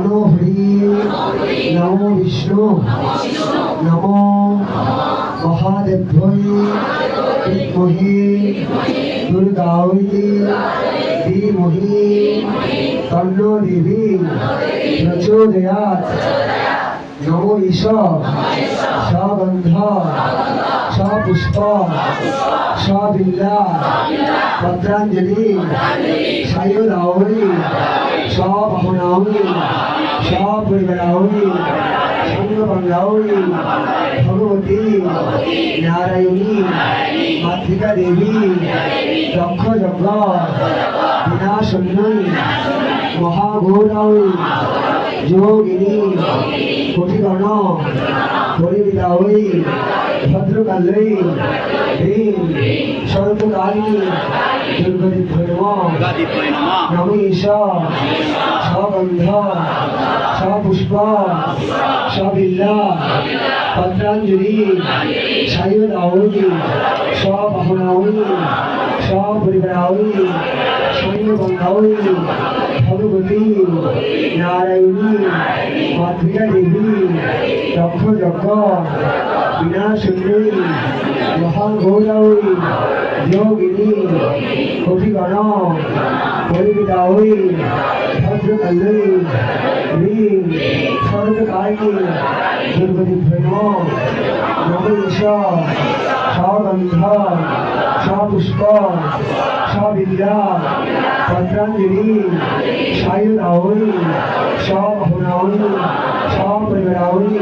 নমো হরি নমো বিষ্ণু নমো মহাদেব্যৈ বিদ্মহে দুর্গাयै ধীমহি তন্নো দেবী প্রচোদয়াৎ। নমো ঈশ সগন্ধ সপুষ্প সবিল্লা পত্রাঞ্জলি সায়ুধাওই সবাহনাওই সপরিবারাওই সঙ্গভঙ্গাওই ভগবতী নারায়ণী মাতৃকা দেবী দক্ষ যজ্ঞ বিনাশন্যই মহাঘোরাওই যোগিনী কোটিগণ পরিবিদাওই ভদ্রকাল্যৈ হ্রীং স্বল্পকালিনী দুর্গদিভ্যৈ নমঃ। নমো ঈশ সগন্ধ সপুষ্প সবিল্লা পত্রাঞ্জলি সায়ুধাওই সবাহনাওই সপরিবারাওই সঙ্গভঙ্গাওই ভগবতী নারায়ণী মাতৃকা দেবী দক্ষ যজ্ঞ বিনাশন্যৈ মহাঘোরাওই যোগিনী কোটিগণ পরিবিদাওই ভদ্রকাল্যৈ হ্রীং স্বর্গকারিণী দুর্গদিভ্যৈ নমঃ। নমো ঈশ সগন্ধ সপুষ্প সবিল্লা পত্রাঞ্জলি সায়ুধাওই সবাহনাওই সপরিবারাওই